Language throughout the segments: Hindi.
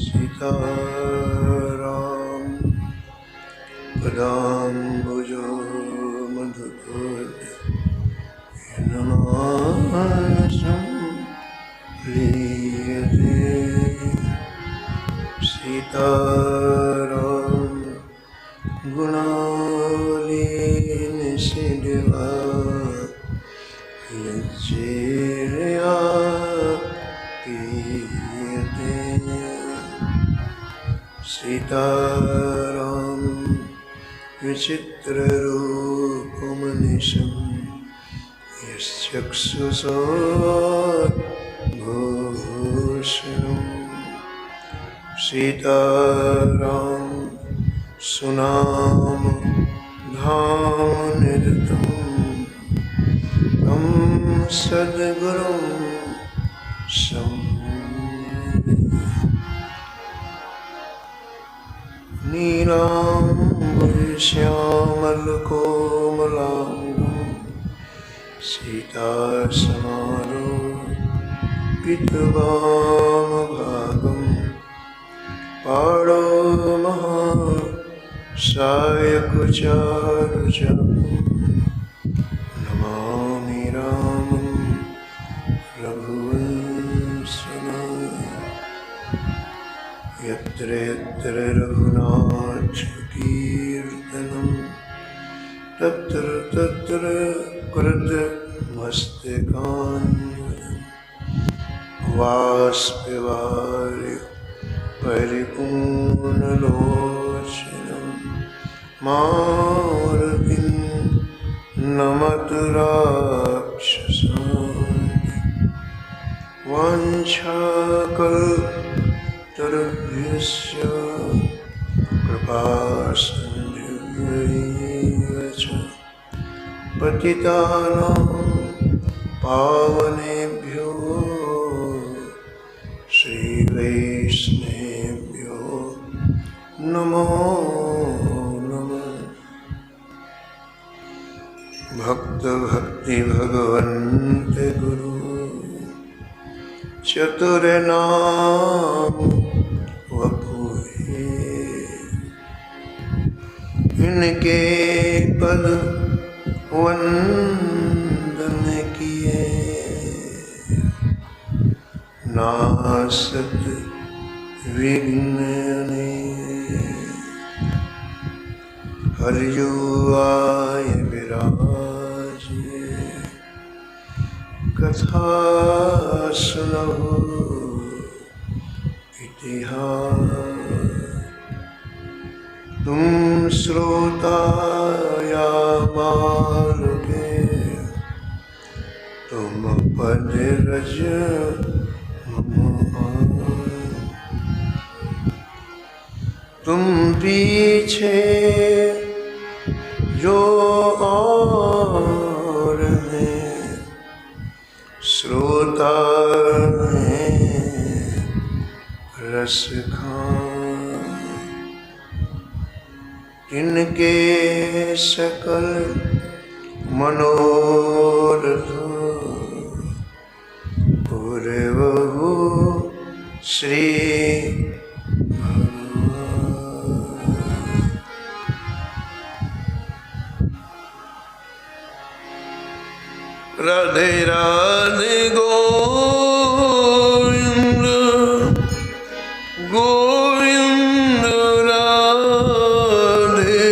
सीताराम पदाम्बुजो मधुकूलयमानसं लीयते। सीताराम गुणालीन सिद्धिवा यज्जिया पीयते। सीताराम विचित्र रूपमनिशं यश्चक्षुषोद्भूषणम्। सीताराम सुनाम धाम निरतं तं सद्गुरुं नीलाम्बरश्यामलकोमलाङ्गं सीतासमारोपितवामभागं पाणो महासायकचारुजं नमामि रामं रघुवंशं। यत्र यत्र रघुनाथकीर्तनं तत्र तत्र कृतमस्तकाञ्जलिं बाष्पवारि परिपूर्णलोचनं मारुतिं नमत राक्षसान्। वाञ्छाकल्पतरुभ्यश्च कृपासिन्धुभ्यैव च पतितानां पावनेभ्यो श्रीवैष्णवेभ्यो नमो नमः। भक्त भक्ति भगवन्त गुरु चतुर नाम वपुहे। इनके पद वंदन किए नासत विघ्न। हरियो आय विराजे कथा सुनहु इतिहास। तुम श्रोता या मालुके तुम पद रज तुम पीछे जो और हैं श्रोता हैं रस खां। इनके सकल मनोरथ पूरे बहु श्री राधे राधे गोविंद गोविंद राधे।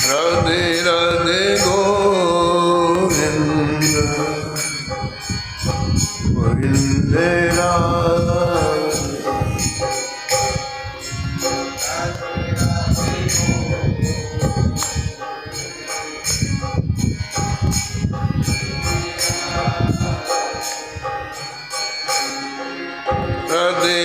राधे राधे गोविंद गोविंद राधे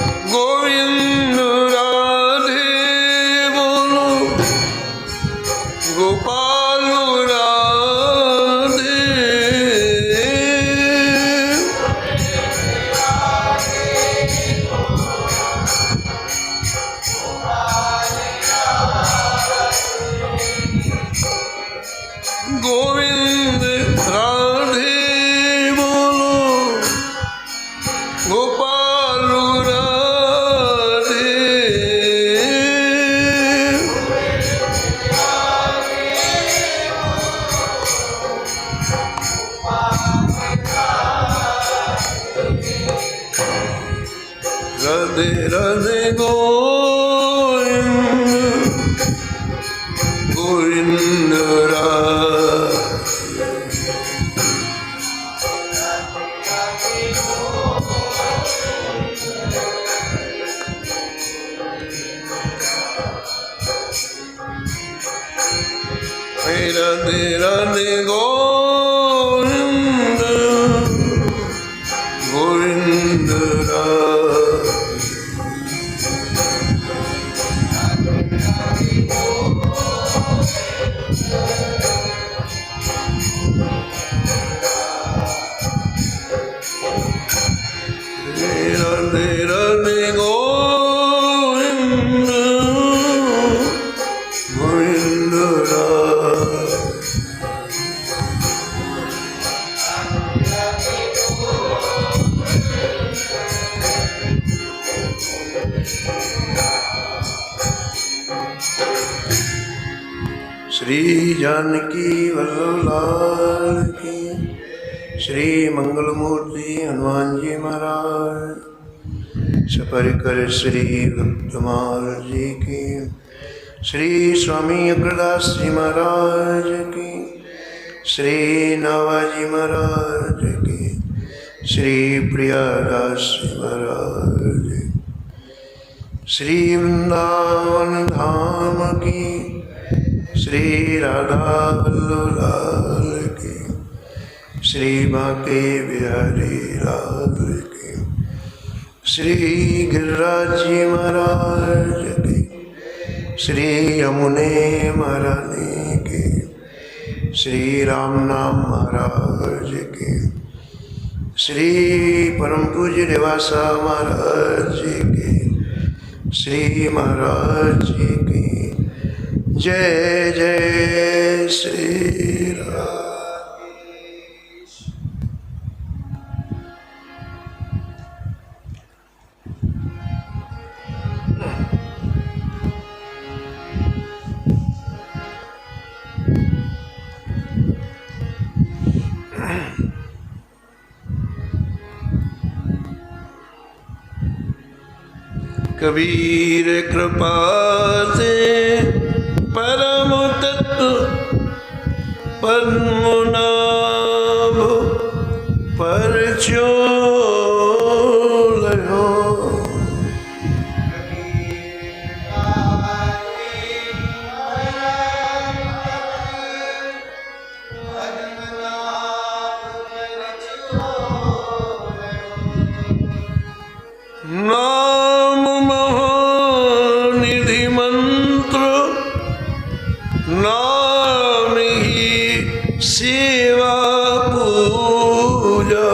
गोविंद राधे बोलो गोपाल राधे गोविंद राधे बोलो गोपाल राधे राधे राधे गोविंद गोविंद राधे राधे राधे गोविंद गोविंद राधे राधे राधे गोविंद गोविंद राधे श्री जानकी वल्लभ लाल की श्री मंगलमूर्ति हनुमान जी महाराज सपरिकर श्री भक्तमाल जी की श्री स्वामी अग्रदास जी महाराज की श्री नवाजी महाराज की श्री प्रियादास जी महाराज श्री वृंदावन धाम की श्री राधा वल्लभ लाल की श्री बांके बिहारी लाल की श्री गिरिराज जी महाराज की श्री यमुने महारानी की श्री राम नाम महाराज की श्री परम पूज्य रेवासा महाराज जी की श्री महाराज जी की जय जय श्री राम। कबीर कृपा से परम तत्व पद्मनाभ परचो लहो नाम महानिधि मंत्र नाम ही सेवा पूजा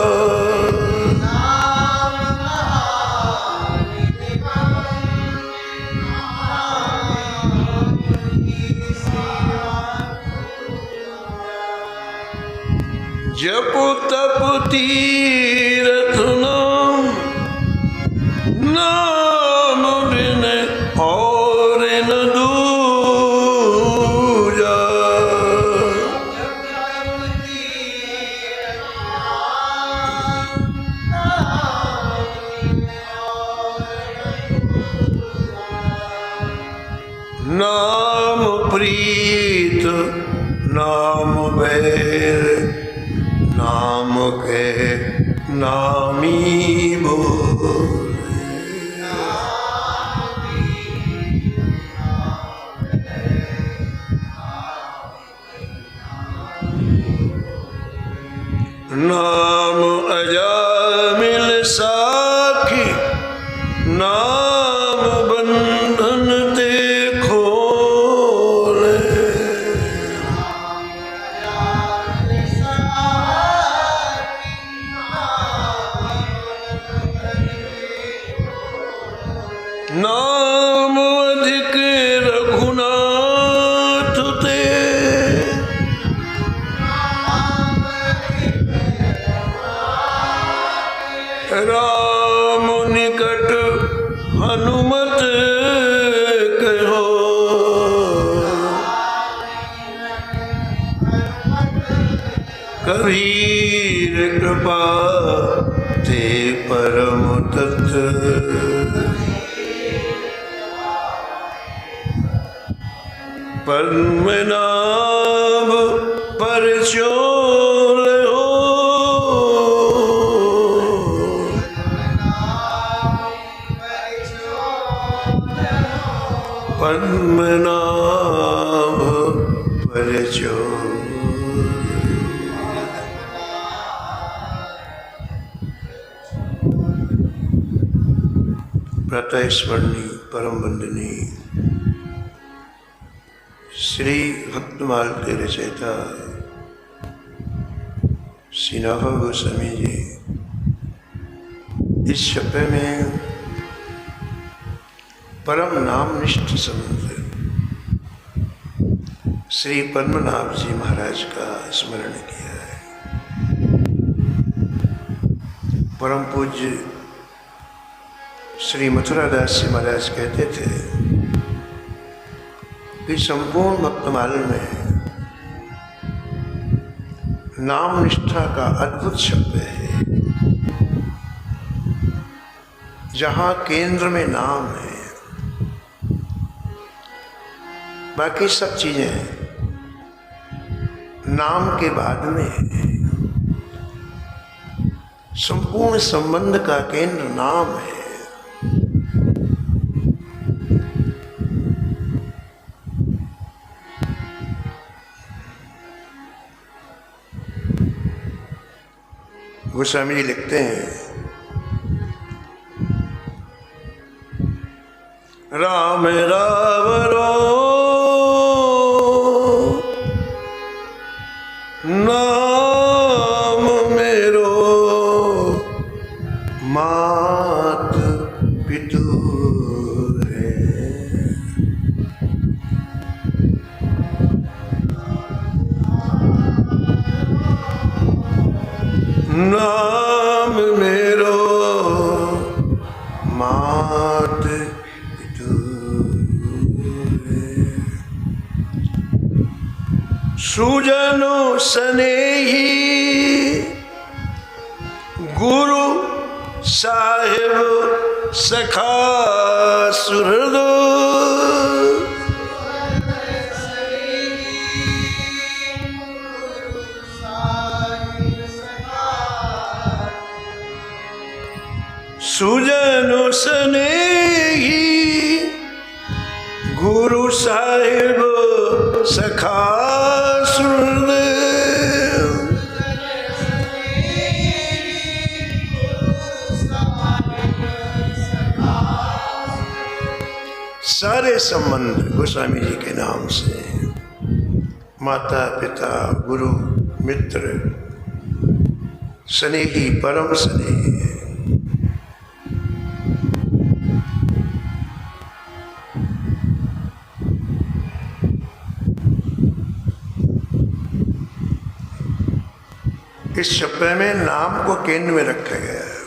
जप तप तीरथ नाम नाम बिन और न दूजा नाम प्रीत नाम बैर नाम के नामी बोल नाम अजामिल साखी, नाम बंधन ते खोले। नाम अधिक रघुनाथ ते, राम निकट हनुमत कहो। कबीर कृपा ते परम तत्व, पद्मनाभ पर चोल हो। पद्मनाभ पर चोल। प्रातः स्मरणी परम वंदनीय श्री भक्तमाल के रचयिता श्री नवघोष गोस्वामी जी इस शब्द में परम नामनिष्ठ संत श्री पद्मनाभ जी महाराज का स्मरण किया है। परम पूज्य श्री मथुरादास जी महाराज कहते थे कि संपूर्ण भक्तमाल में नाम निष्ठा का अद्भुत शब्द है। जहाँ केंद्र में नाम है, बाकी सब चीजें नाम के बाद में है। संपूर्ण संबंध का केंद्र नाम है। गोस्वामी जी लिखते हैं, राम रावरो नाम मेरो, मात पितु है। नाम मेरो मात पितु है। सुजनो स्नेही गुरु साहिब सखा सुहृद। सुजनो स्नेही गुरु साहिब सखा सुहृद। सारे संबंध गोस्वामी जी के नाम से, माता पिता गुरु मित्र स्नेही परम स्नेही है। इस शब्द में नाम को केंद्र में रखा गया है।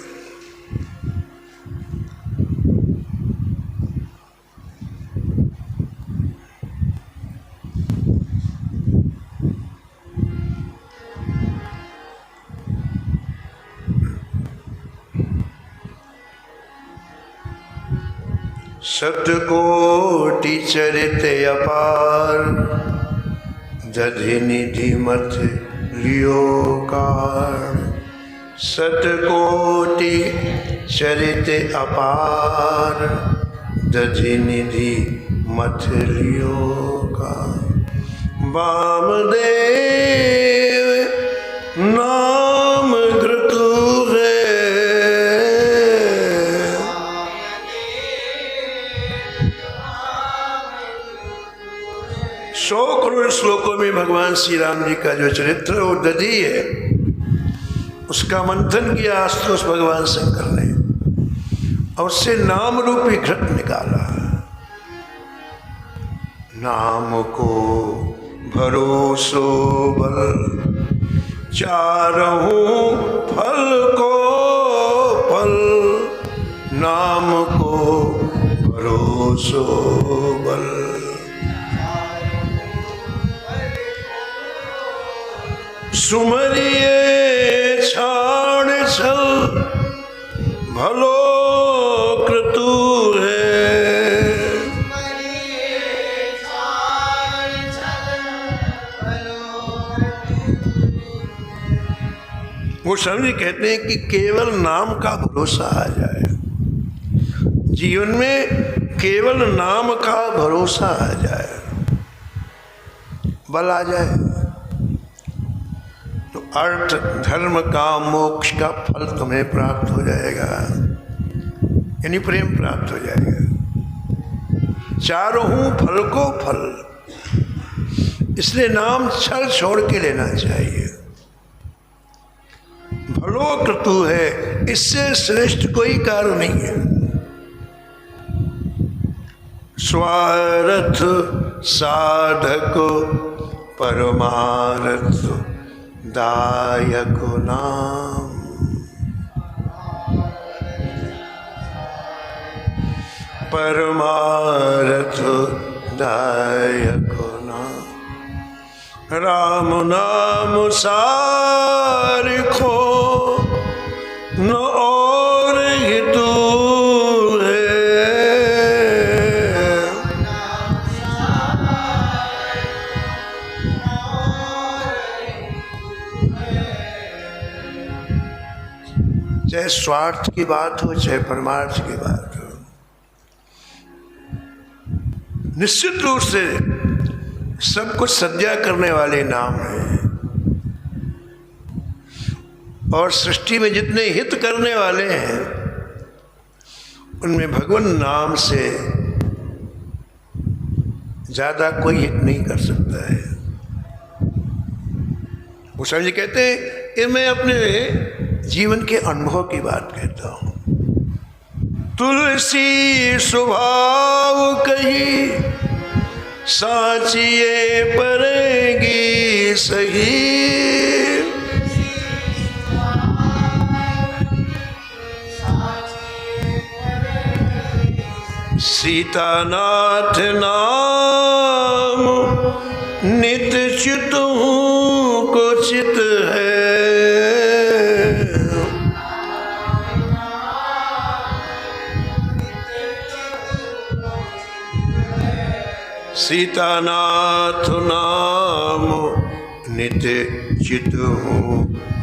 सतकोटि चरित अपार, दधि निधि मथ लियो कान। सतकोटि चरित अपार, दधि निधि मथ लियो कान। वामदेव नाम 100 करोड़ श्लोकों में भगवान श्री राम जी का जो चरित्र वो दधी है, उसका मंथन किया आशुतोष भगवान शंकर ने और उससे नाम रूपी घृत निकाला। नाम को भरोसो बल, चारहूं फल को फल। नाम को भरोसो बल, सुमरिए छाड़ छल, भलो क्रतु है। वो स्वामी कहते हैं कि केवल नाम का भरोसा आ जाए, जीवन में केवल नाम का भरोसा आ जाए, बल आ जाए तो अर्थ धर्म काम मोक्ष का फल तुम्हें प्राप्त हो जाएगा, यानी प्रेम प्राप्त हो जाएगा। चारों फल को फल, इसलिए नाम छल छोड़ के लेना चाहिए। भलो क्रतु है, इससे श्रेष्ठ कोई कार्य नहीं है। स्वार्थ साधक परमार्थ दायक नाम, परमार्थ दायक नाम। राम नाम सारिखो न और हितु है। चाहे स्वार्थ की बात हो चाहे परमार्थ की बात हो, निश्चित रूप से सब कुछ सद्या करने वाले नाम हैं और सृष्टि में जितने हित करने वाले हैं उनमें भगवान नाम से ज्यादा कोई हित नहीं कर सकता है। वो स्वामी जी कहते हैं कि मैं अपने जीवन के अनुभव की बात कहता हूं। तुलसी स्वभाव कही साचिए परेगी सही। सीतानाथ नाम नित चित हूँ को चित है। सीतानाथ नाम नित चित हूँ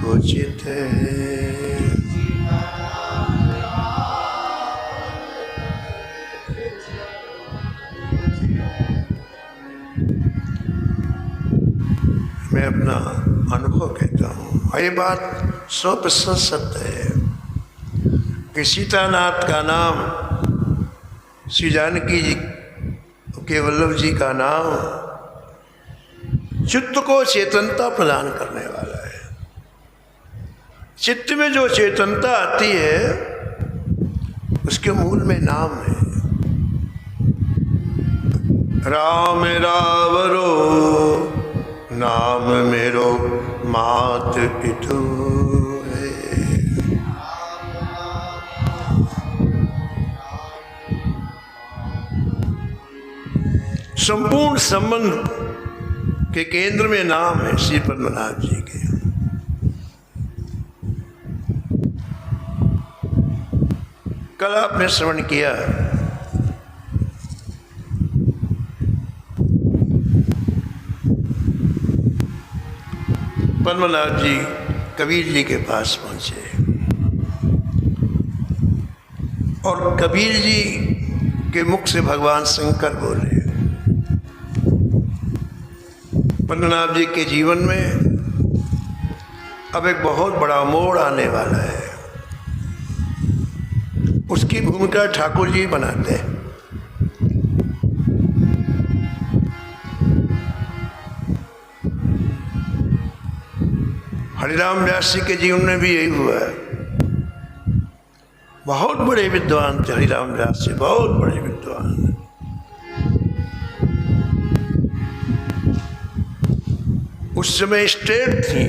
को चित है। मैं अपना अनुभव कहता हूँ, ये बात 100% सत्य है कि सीतानाथ का नाम, श्री जानकी जी के वल्लभ जी का नाम चित्त को चेतनता प्रदान करने वाला है। चित्त में जो चेतनता आती है उसके मूल में नाम है। राम रावरो नाम मेरो मात पितु है। संपूर्ण संबंध के केंद्र में नाम है श्री पद्मनाभ जी के। कल आपने श्रवण किया पद्मनाभ जी कबीर जी के पास पहुंचे और कबीर जी के मुख से भगवान शंकर बोले। पद्मनाभ जी के जीवन में अब एक बहुत बड़ा मोड़ आने वाला है, उसकी भूमिका ठाकुर जी बनाते हैं। हरिराम व्यास जी के जीवन में भी यही हुआ है। बहुत बड़े विद्वान थे हरिराम व्यास जी, बहुत बड़े विद्वान। उस समय स्टेट थी,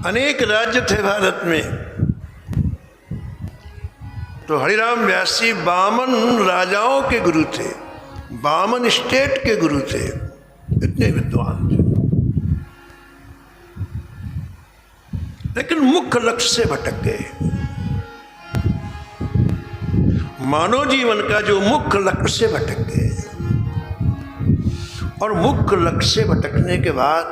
अनेक राज्य थे भारत में, तो हरिराम व्यास जी 52 राजाओं के गुरु थे, 52 स्टेट के गुरु थे, इतने विद्वान थे। लेकिन मुख्य लक्ष्य से भटक गए। मानव जीवन का जो मुख्य लक्ष्य से भटक गए, और मुख्य लक्ष्य से भटकने के बाद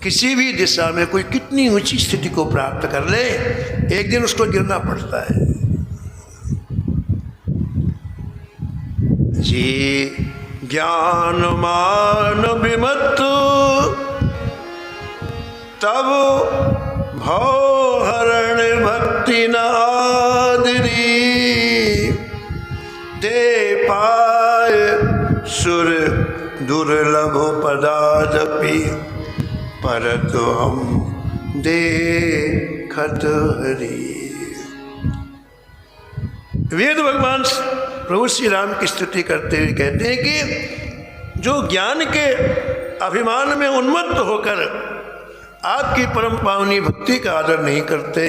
किसी भी दिशा में कोई कितनी ऊंची स्थिति को प्राप्त कर ले, एक दिन उसको गिरना पड़ता है। जी ज्ञान मान विमत तब भव हरण भक्ति नादरी, ते पाय सुर दुर्लभ पदादपि, परत हम देखत हरि। वेद भगवान प्रभु श्री राम की स्तुति करते हुए कहते हैं कि जो ज्ञान के अभिमान में उन्मत्त होकर आपकी परम पावनी भक्ति का आदर नहीं करते,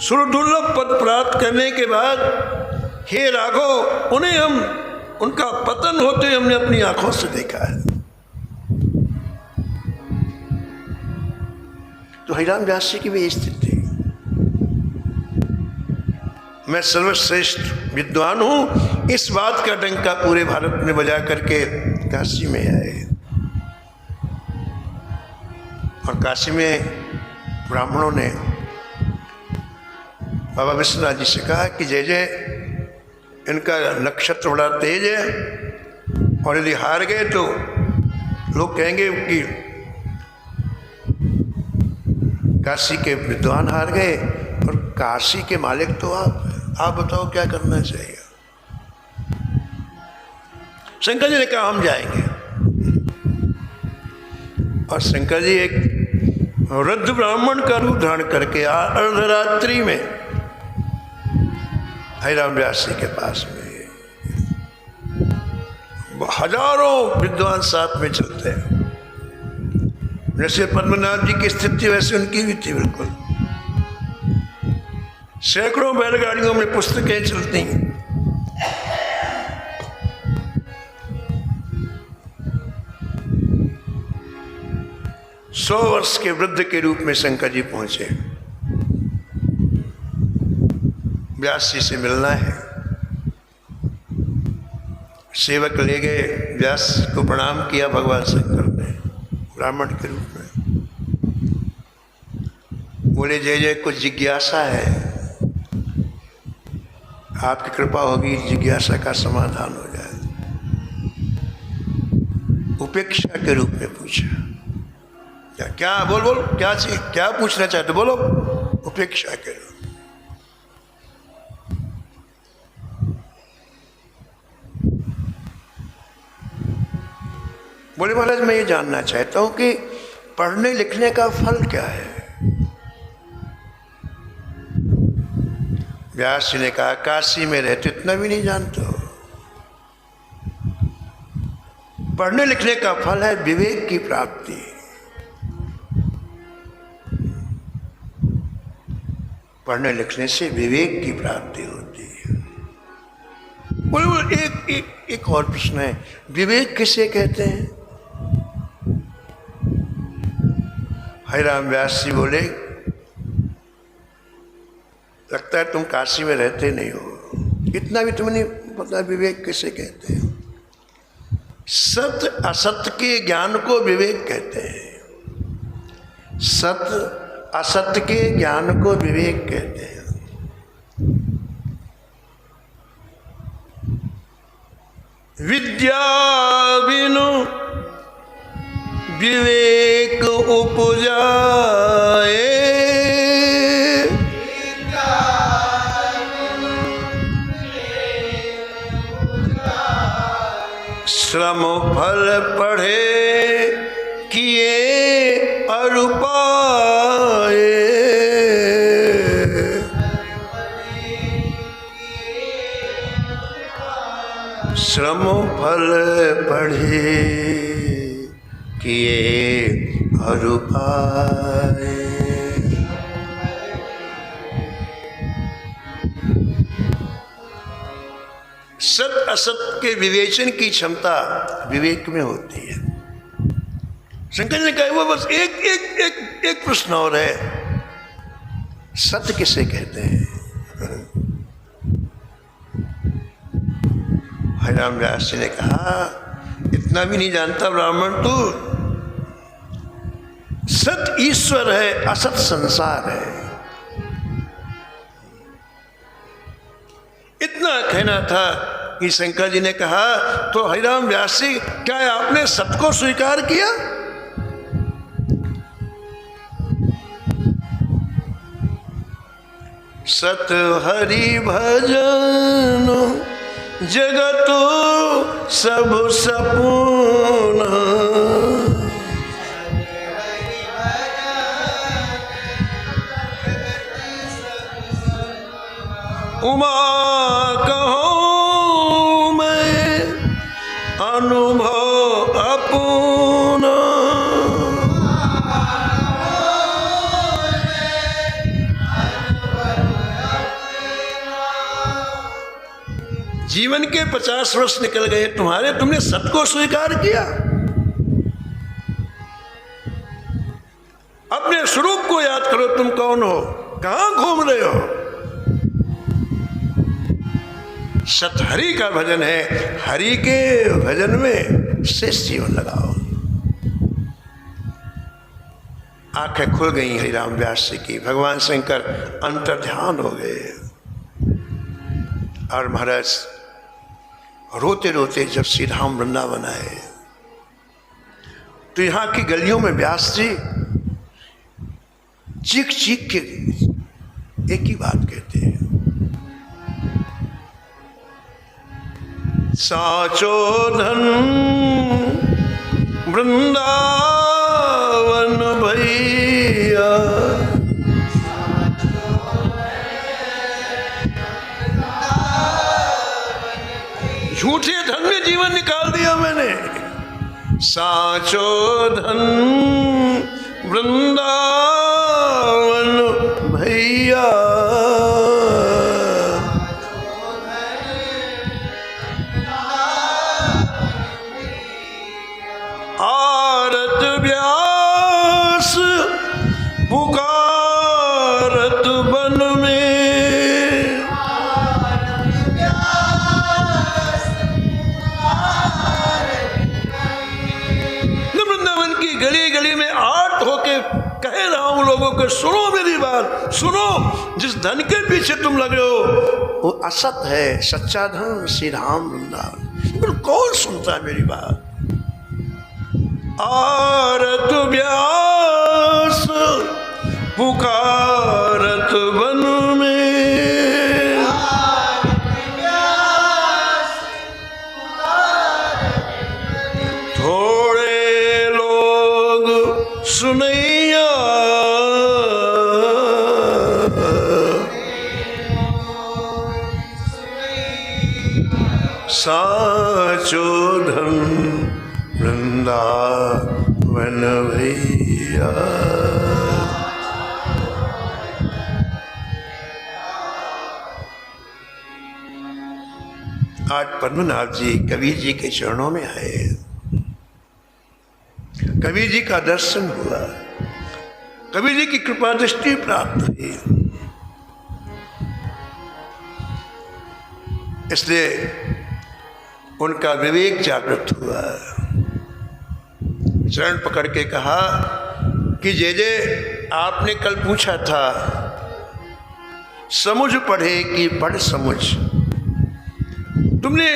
सुर दुर्लभ पद प्राप्त करने के बाद हे राघव उन्हें हम उनका पतन होते हमने अपनी आंखों से देखा है। तो हरिराम व्यास जी की भी स्थिति, मैं सर्वश्रेष्ठ विद्वान हूं, इस बात का डंका पूरे भारत में बजा करके काशी में आए। और काशी में ब्राह्मणों ने बाबा विश्वनाथ जी से कहा कि जय जय, इनका नक्षत्र बड़ा तेज है, और यदि हार गए तो लोग कहेंगे कि काशी के विद्वान हार गए, और काशी के मालिक तो आप बताओ क्या करना चाहिए। शंकर जी ने कहा हम जाएंगे, और शंकर जी एक वृद्ध ब्राह्मण का रूप धारण करके अर्धरात्रि में हरिराम व्यास जी के पास में, हजारों विद्वान साथ में चलते हैं। जैसे पद्मनाभ जी की स्थिति वैसे उनकी भी थी बिल्कुल। सैकड़ों बैलगाड़ियों में पुस्तकें चलती हैं। सौ वर्ष के वृद्ध के रूप में शंकर जी पहुंचे। व्यास जी से मिलना है। सेवक ले गए, व्यास को प्रणाम किया भगवान शंकर ने ब्राह्मण के रूप में। बोले जय जय, कुछ जिज्ञासा है, आपकी कृपा होगी जिज्ञासा का समाधान हो जाए। उपेक्षा के रूप में पूछा, क्या बोल क्या चीज, क्या पूछना चाहते बोलो। उपेक्षा के रूप। बोले महाराज मैं ये जानना चाहता हूं कि पढ़ने लिखने का फल क्या है। व्यास जी ने कहा काशी में रहते इतना भी नहीं जानते हो। पढ़ने लिखने का फल है विवेक की प्राप्ति। पढ़ने लिखने से विवेक की प्राप्ति होती है। बोले एक और प्रश्न है, विवेक किसे कहते हैं। हरिराम व्यास जी बोले लगता है तुम काशी में रहते नहीं हो, इतना भी तुम्हें नहीं पता विवेक किसे कहते हैं। सत्य असत्य के ज्ञान को विवेक कहते हैं। सत्य असत्य के ज्ञान को विवेक कहते हैं। विद्या बिनु विवेक उपजाए, श्रम फल पढ़े किए और पाए, श्रम फल पढ़े किए और पाए। सत असत के विवेचन की क्षमता विवेक में होती है। शंकर जी ने कहा वो बस एक एक एक एक प्रश्न और है, सत्य किसे कहते हैं? हरिराम व्यास जी ने कहा इतना भी नहीं जानता ब्राह्मण तू, सत ईश्वर है, असत संसार है। इतना कहना था कि शंकर जी ने कहा तो हरिराम व्यास जी क्या आपने सत को स्वीकार किया? सत हरि भजन जगत सब सपून, उमा कहो मैं अनुभव अपना, जीवन के 50 वर्ष निकल गए तुम्हारे, तुमने सत को स्वीकार किया? अपने स्वरूप को याद करो, तुम कौन हो, कहां घूम रहे हो? सत हरि का भजन है, हरि के भजन में शेष जीवन लगाओ। आंखें खुल गई हरिराम व्यास जी की, भगवान शंकर अंतर्ध्यान हो गए। और महाराज रोते रोते जब श्री राम वृंदावन आए तो यहाँ की गलियों में व्यास जी चीख चीख के एक ही बात कहते हैं, साचो धन वृंदावन भैया, झूठे धन में जीवन निकाल दिया मैंने। साचो धन वृंदावन भैया, आरत व्यास पुकारत बन में, वृंदावन की गली गली में आर्त होके कह रहा हूं लोगों को, सुनो मेरी बात, सुनो, जिस धन के पीछे तुम लगे हो वो असत है, सच्चा धन श्री राम वृंदावन। कौन सुनता है मेरी बात? आरत व्यास पुकारत बन में, थोड़े लोग सुनैया, साचो धन वृंदावन भैया। आज पद्मनाभ जी कबीर जी के चरणों में आए, कबीर जी का दर्शन हुआ, कबीर जी की कृपा दृष्टि प्राप्त हुई, इसलिए उनका विवेक जागृत हुआ। चरण पकड़ के कहा कि जे आपने कल पूछा था, समझ पढ़े कि पढ़ समझ, तुमने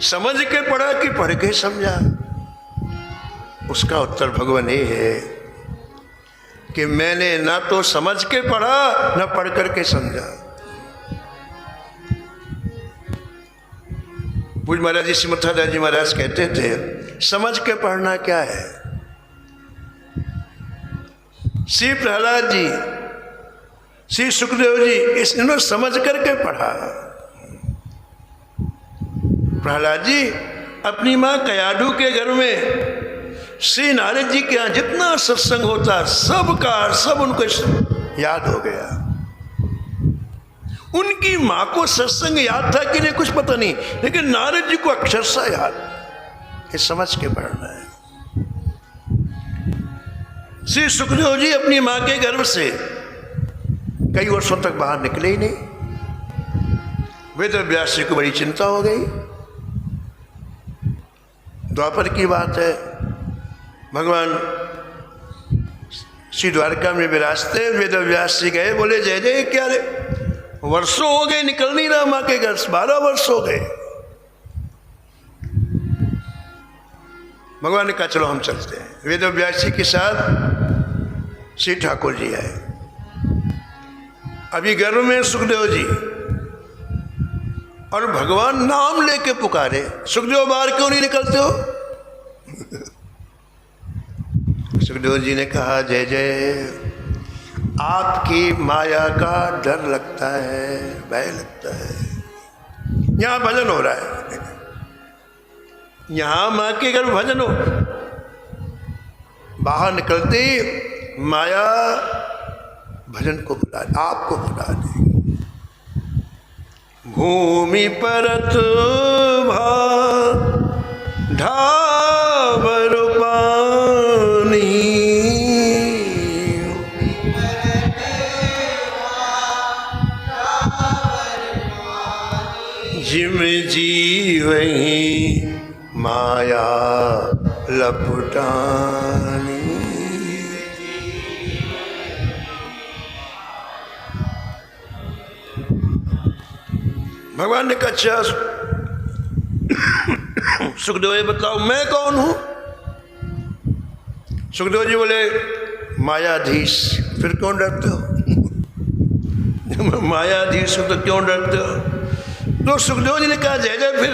समझ के पढ़ा कि पढ़ के समझा? उसका उत्तर भगवान ये है कि मैंने ना तो समझ के पढ़ा ना पढ़ करके समझा। पूज्य महाराज जी श्रीमद जी महाराज कहते थे समझ के पढ़ना क्या है। श्री प्रहलाद जी, श्री सुखदेव जी, इन्होंने समझ करके पढ़ा। प्रहलाद जी अपनी माँ कयादू के घर में श्री नारद जी के यहाँ जितना सत्संग होता सब उनको याद हो गया। उनकी माँ को सत्संग याद था कि नहीं कुछ पता नहीं, लेकिन नारद जी को अक्षरशः याद। ये समझ के पढ़ना है। श्री सुखदेव जी अपनी माँ के गर्भ से कई वर्षों तक बाहर निकले ही नहीं। वेदव्यास जी को बड़ी चिंता हो गई। द्वापर की बात है, भगवान श्री द्वारका में विराजते, वेदव्यास जी गए, बोले जय जय क्या रे, वर्षों हो गए निकल नहीं रहा माँ के घर से, 12 वर्ष हो गए। भगवान ने कहा चलो हम चलते हैं। वेदव्यास जी के साथ श्री ठाकुर जी आए। अभी गर्भ में सुखदेव जी, और भगवान नाम लेके पुकारे, सुखदेव बाहर क्यों नहीं निकलते हो? सुखदेव जी ने कहा जय जय, आपकी माया का डर लगता है, भय लगता है। यहां भजन हो रहा है, यहां मां के घर भजन हो, बाहर निकलते माया भजन को बुला, आपको बुला दे। भूमि परत ढाबर पानी, जिम जीवही माया लपटानी। भगवान ने कहा अच्छा सुखदेव बताओ मैं कौन हूं? सुखदेव जी बोले मायाधीश। फिर क्यों डरते हो? मायाधीश हो तो क्यों डरते हो? तो सुखदेव जी ने कहा जय जय, फिर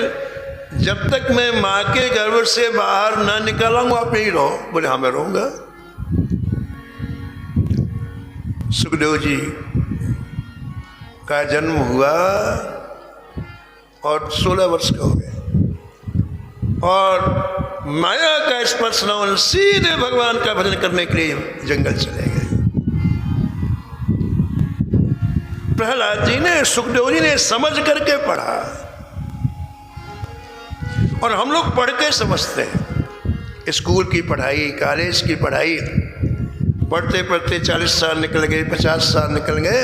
जब तक मैं माँ के गर्भ से बाहर ना निकलाऊंगा आप यही रहो। बोले हाँ मैं रहूंगा। सुखदेव जी का जन्म हुआ और 16 वर्ष का हो गए, और माया का स्पर्श न होने सीधे भगवान का भजन करने के लिए जंगल चले गए। प्रहलाद जी ने, सुखदेव जी ने समझ करके पढ़ा, और हम लोग पढ़ के समझते हैं। स्कूल की पढ़ाई, कॉलेज की पढ़ाई पढ़ते पढ़ते 40 साल निकल गए, 50 साल निकल गए,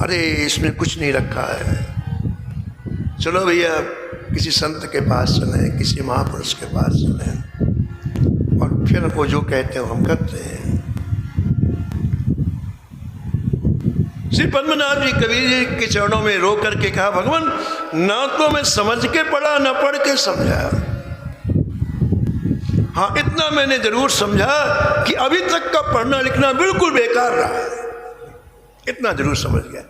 अरे इसमें कुछ नहीं रखा है, चलो भैया किसी संत के पास चलें, किसी महापुरुष के पास चलें, और फिर वो जो कहते हैं हम करते हैं। श्री पद्मनाभ जी कबीर जी के चरणों में रो करके कहा भगवान ना तो मैं समझ के पढ़ा ना पढ़ के समझा, हाँ इतना मैंने जरूर समझा कि अभी तक का पढ़ना लिखना बिल्कुल बेकार रहा है, इतना जरूर समझ गया।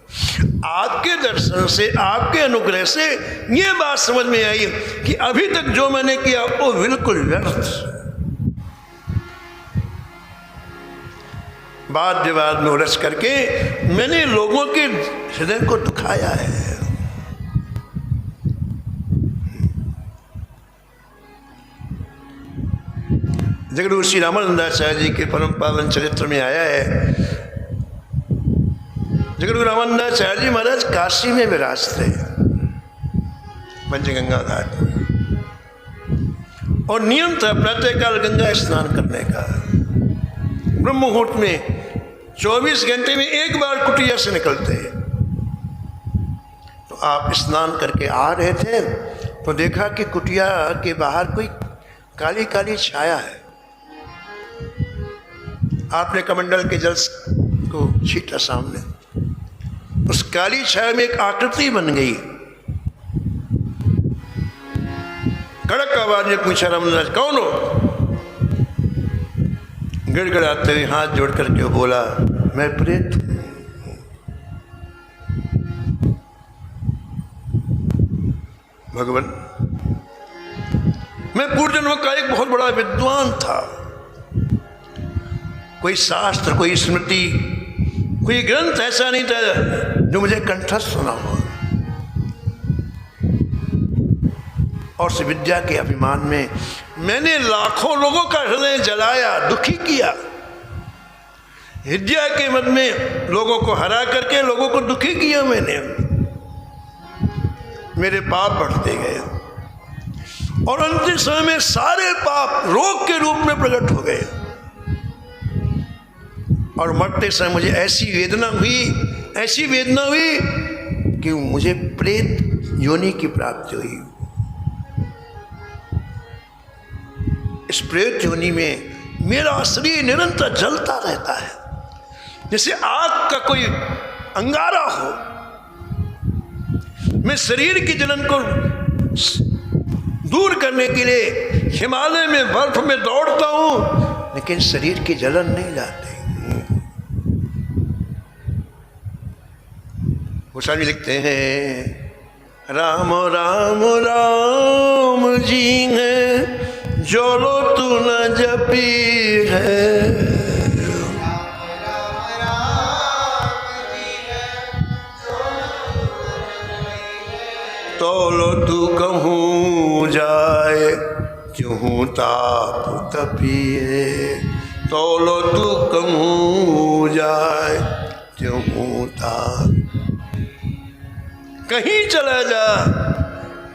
आपके दर्शन से, आपके अनुग्रह से ये बात समझ में आई कि अभी तक जो मैंने किया वो बिल्कुल व्यर्थ। बात विवाद में उलझ करके मैंने लोगों के हृदय को दुखाया है। जगद्गुरु श्री रामानंदाचार्य जी के परम पावन चरित्र में आया है, जगद्गुरु रामानंदाचार्य जी महाराज काशी में विराजते पंचगंगा घाट, और नियम था प्रातःकाल गंगा स्नान करने का। ब्रह्म मुहूर्त में 24 घंटे में एक बार कुटिया से निकलते। तो आप स्नान करके आ रहे थे तो देखा कि कुटिया के बाहर कोई काली काली छाया है। आपने कमंडल के जल को छीटा सामने, उस काली छाया में एक आकृति बन गई। कड़क आवाज में पूछा रामदास कौन हो? गिड़गिड़ाते हुए हाथ जोड़ करके बोला मैं प्रेत हूं। भगवान मैं पूर्व जन्म का एक बहुत बड़ा विद्वान था, कोई शास्त्र, कोई स्मृति, कोई ग्रंथ ऐसा नहीं था जो मुझे कंठस्थ सुना हो। और उस विद्या के अभिमान में मैंने लाखों लोगों का हृदय जलाया, दुखी किया। विद्या के मद में लोगों को हरा करके लोगों को दुखी किया मैंने। मेरे पाप बढ़ते गए और अंतिम समय में सारे पाप रोग के रूप में प्रकट हो गए। और मरते समय मुझे ऐसी वेदना हुई कि मुझे प्रेत योनि की प्राप्ति हुई। इस प्रेत योनि में मेरा शरीर निरंतर जलता रहता है, जैसे आग का कोई अंगारा हो। मैं शरीर की जलन को दूर करने के लिए हिमालय में बर्फ में दौड़ता हूं, लेकिन शरीर की जलन नहीं जाती। गोस्वामी लिखते हैं, राम राम राम जी है जो लो तू न जपी है, तोलो तू कहूँ जाए क्यों ताप तपिए, तोलो तू कहूँ जाए क्यों ताप। कहीं चला जा,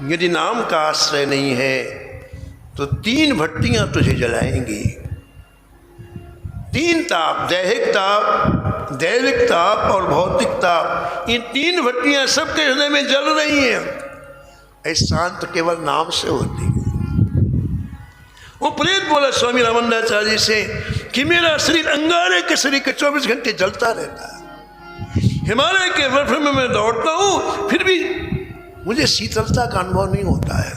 यदि नाम का आश्रय नहीं है तो 3 भट्टियां तुझे जलाएंगी। 3 ताप, दैहिक ताप, दैविक ताप और भौतिक ताप, ये 3 भट्टियां सबके हृदय में जल रही हैं। ऐसा शांत केवल नाम से होती है। वो प्रेत बोला स्वामी रामानंदाचार्य जी से कि मेरा शरीर अंगारे के शरीर के 24 घंटे जलता रहता है। हिमालय के बर्फ में मैं दौड़ता हूं, फिर भी मुझे शीतलता का अनुभव नहीं होता है।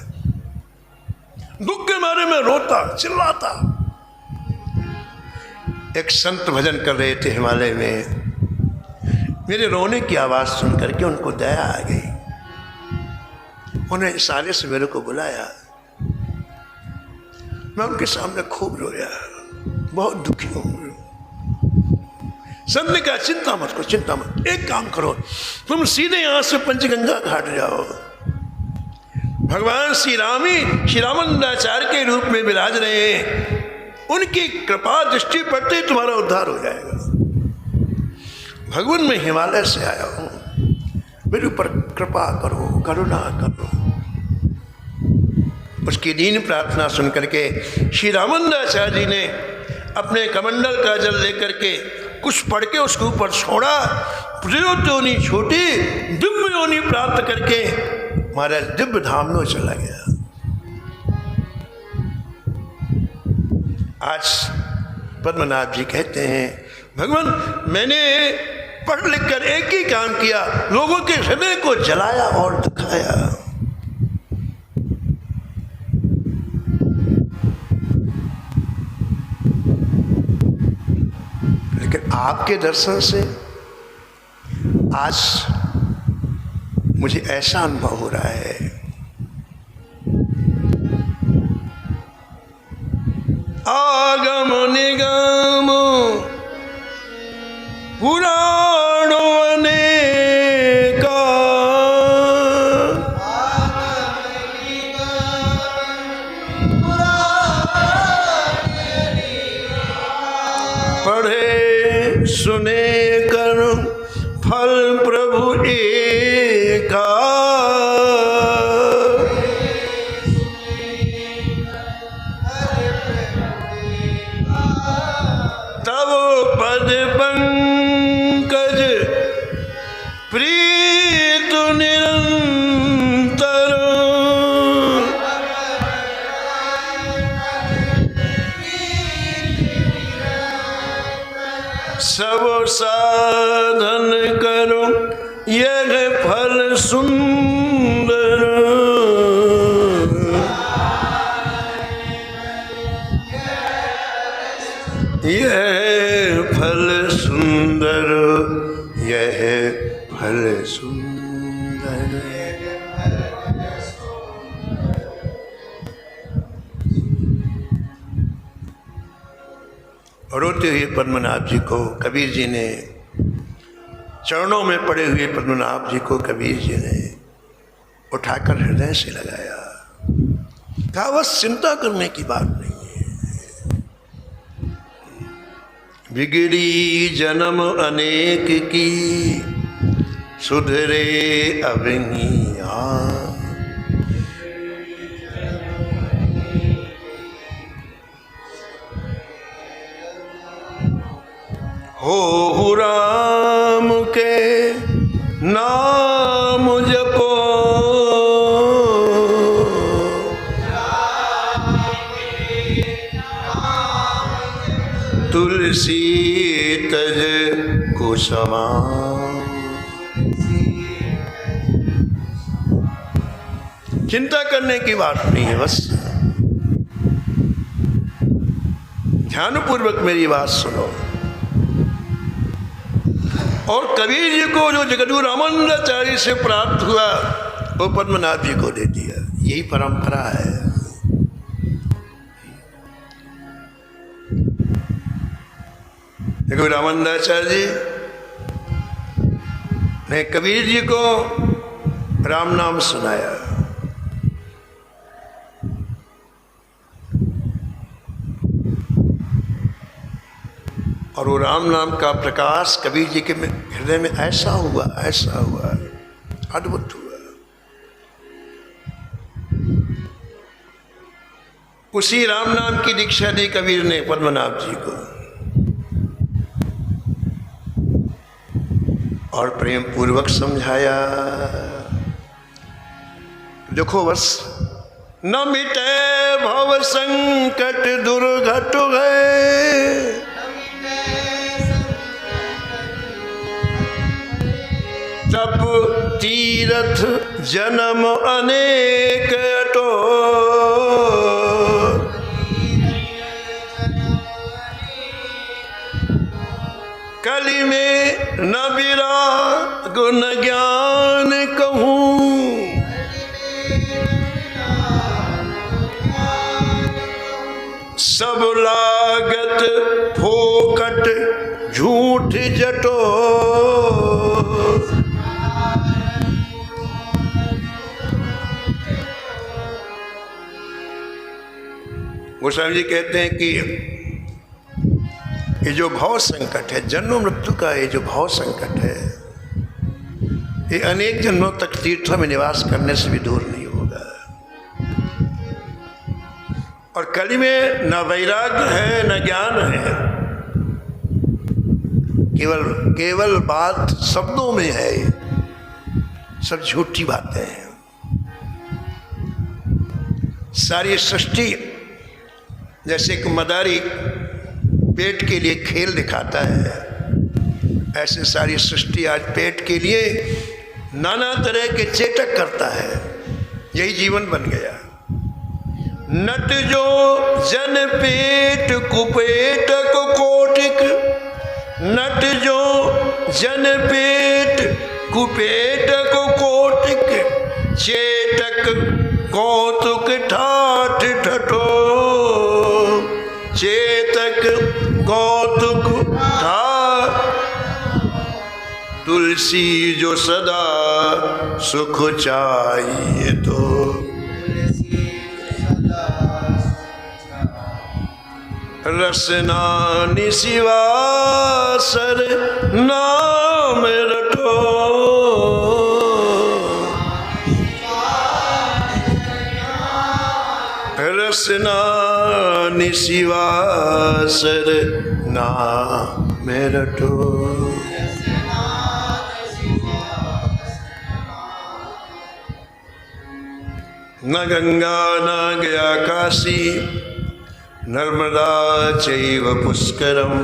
दुख के मारे में रोता चिल्लाता। एक संत भजन कर रहे थे हिमालय में, मेरे रोने की आवाज़ सुन करके उनको दया आ गई। उन्हें इशारे से मेरे को बुलाया। मैं उनके सामने खूब रोया, बहुत दुखी हूँ। संत ने कहा, चिंता मत करो, चिंता मत, एक काम करो, तुम सीधे यहाँ से पंचगंगा घाट जाओ। भगवान श्री राम ही श्री रामानंदाचार्य के रूप में विराज रहे हैं, उनकी कृपा दृष्टि पड़ते ही तुम्हारा उद्धार हो जाएगा। भगवान मैं हिमालय से आया हूँ, मेरे ऊपर कृपा करो, करुणा करो। उसकी दीन प्रार्थना सुन करके श्री रामानंदाचार्य जी ने अपने कमंडल का जल लेकर के कुछ पढ़ के उसके ऊपर छोड़ा। प्रेत योनि छोटी, दिव्य योनि प्राप्त करके महाराज दिव्य धाम में चला गया। आज पद्मनाभ जी कहते हैं, भगवान मैंने पढ़ लिख कर एक ही काम किया, लोगों के हृदय को जलाया और दिखाया। लेकिन आपके दर्शन से आज मुझे ऐसा अनुभव हो रहा है, आगम निगम पुराणों अनेका, पढ़े सुने कर फल प्रभु एका, तब पद पंकज प्रीत निरंतर, सब साधन करो यह फल सुंदर, यह फल सुंदर, यह फल सुंदर। रोते हुए पद्मनाभ जी को कबीर जी ने, चरणों में पड़े हुए पद्मनाभ जी को कबीर जी ने उठाकर हृदय से लगाया। कहा बस चिंता करने की बात नहीं है। बिगड़ी जन्म अनेक की, सुधरे अविनिया। हो राम के नाम जपो, तुलसी तज कुसुमा। चिंता करने की बात नहीं है, बस ध्यानपूर्वक मेरी बात सुनो। और कबीर जी को जो जगद्गुरु रामानंदाचार्य से प्राप्त हुआ वो पद्मनाभ जी को दे दिया। यही परंपरा है। जगद्गुरु रामानंदाचार्य जी ने कबीर जी को राम नाम सुनाया। और वो राम नाम का प्रकाश कबीर जी के हृदय में ऐसा हुआ, अद्भुत हुआ। उसी राम नाम की दीक्षा दी कबीर ने पद्मनाभ जी को, और प्रेम पूर्वक समझाया। देखो बस, न मिटे भव संकट दुर्घट है, तप तीरथ जन्म अनेक अटो, कली में न विराग न ज्ञान कहूँ, सब लागत फोकट झूठ जटो। गोस्वामी जी कहते हैं कि ये जो भाव संकट है, जन्म मृत्यु का ये जो भाव संकट है, ये अनेक जन्मों तक तीर्थों में निवास करने से भी दूर नहीं होगा। और कली में न वैराग्य है न ज्ञान है, केवल बात शब्दों में है, सब झूठी बातें हैं। सारी सृष्टि जैसे कि मदारी पेट के लिए खेल दिखाता है, ऐसे सारी सृष्टि आज पेट के लिए नाना तरह के चेटक करता है। यही जीवन बन गया। नट जो जन पेट कुपेट को कोटिक, नट जो जन पेट कुपेट को कोटिक, चेटक कौतुक ठाठ ठठो, चेतक कौतुक ठाठ, तुलसी जो सदा सुख चाहिए तो, रसना निशिवा सर नाम रटो, रसना निशिवा सर नाम रटो। न गंगा न गया काशी, नर्मदा चैव पुष्करम,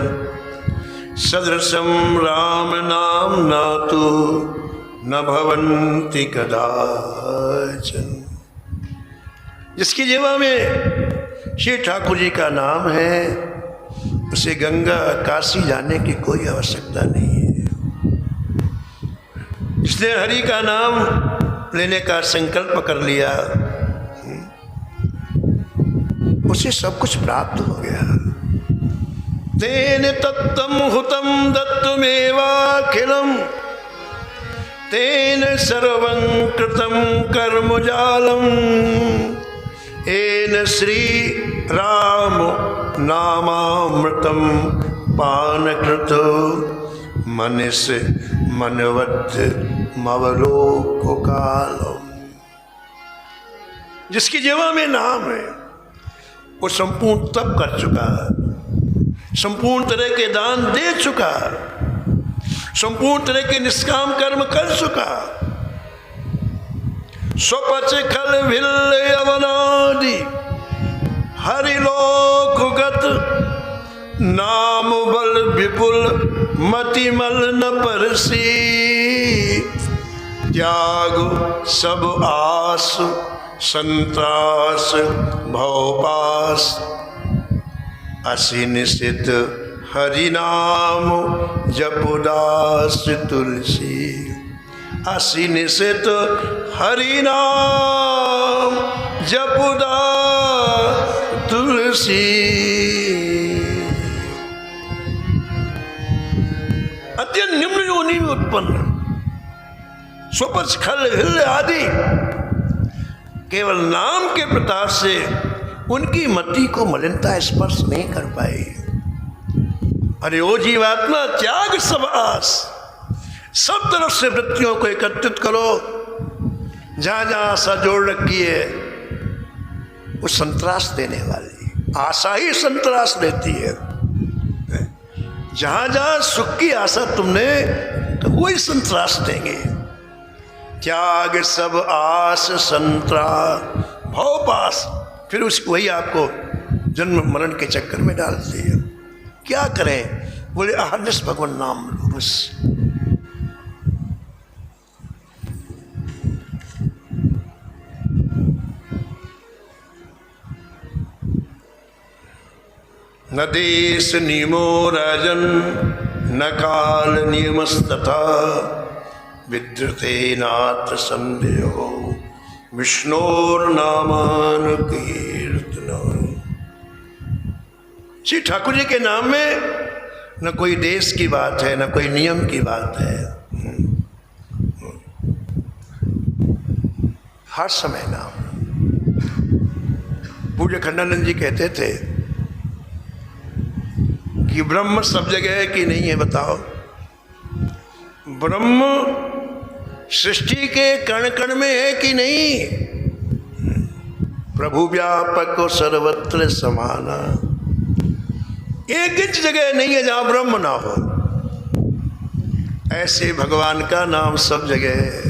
सदृशम राम नाम नातु न भवन्ति कदाचन। जिसकी जीवा में श्री ठाकुर जी का नाम है, उसे गंगा काशी जाने की कोई आवश्यकता नहीं है। जिसने हरि का नाम लेने का संकल्प कर लिया, उसे सब कुछ प्राप्त हो गया। तेन तत्तम हुतम दत्तमेवाखिलम तेन सर्वं कृतं कर्मजालम एन श्री राम नामामृतम पानकृतो मनीष मनवत् मवलोककालम। जिसकी जीवा में नाम है वो संपूर्ण तप कर चुका है, संपूर्ण तरह के दान दे चुका, संपूर्ण तरह के निष्काम कर्म कर चुका। स्वपच खल भिल अवनादि हरिलोकगत नाम बल विपुल मतिमल न परसी त्याग सब आस संत्रास भवपास असीन सिद्ध हरि नाम जपुदास तुलसी असीन सिद्ध हरि नाम जपुदास तुलसी। अत्यंत निम्न योनि में उत्पन्न स्वपच खल हिल आदि केवल नाम के प्रताप से उनकी मति को मलिनता स्पर्श नहीं कर पाई। अरे ओ जीवात्मा त्याग सब आस, सब तरफ से वृत्तियों को एकत्रित करो। जहां जहां आशा जोड़ रखी है वो संतरास देने वाली आशा ही संतरास देती है। जहां जहां सुख की आशा तुमने तो वही संतरास देंगे। त्याग सब आस संतरास भवपास, फिर उसको वही आपको जन्म मरण के चक्कर में डालती है। क्या करें? बोले अहर्निश भगवान नाम लो बस। न देश नियमो राजन न काल नियमस्तथा विद्रते नात्र संदेहो विष्णोर नामान कीर्तन। श्री ठाकुर जी के नाम में न कोई देश की बात है, न कोई नियम की बात है। हर समय नाम। पूज्य खंडानंद जी कहते थे कि ब्रह्म सब जगह है कि नहीं है बताओ। ब्रह्म सृष्टि के कण कण में है कि नहीं। प्रभु व्यापक सर्वत्र समाना, एक इंच जगह नहीं है जहां ब्रह्म ना हो। ऐसे भगवान का नाम सब जगह है,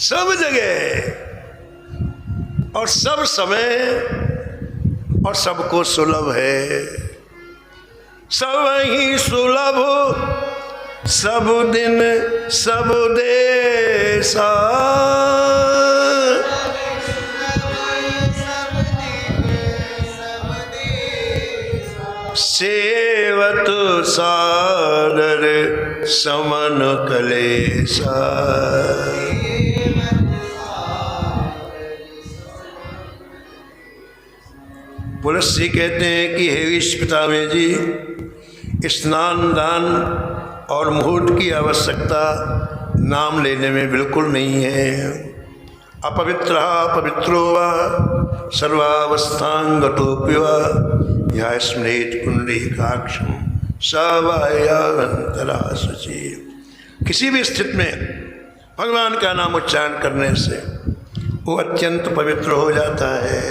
सब जगह और सब समय और सबको सुलभ है। सब ही सुलभ सब दिन सब देशा सेवत सादर समन कलेसा। पुलस्सी कहते हैं कि हे विश्व पितामह जी, स्नान दान और मुहूर्त की आवश्यकता नाम लेने में बिल्कुल नहीं है। अपवित्र पवित्रो वा सर्वावस्थांगतोऽपि वा या स्मृत पुंडरीकाक्षं सवायावंतरा शुचि। किसी भी स्थिति में भगवान का नाम उच्चारण करने से वो अत्यंत पवित्र हो जाता है।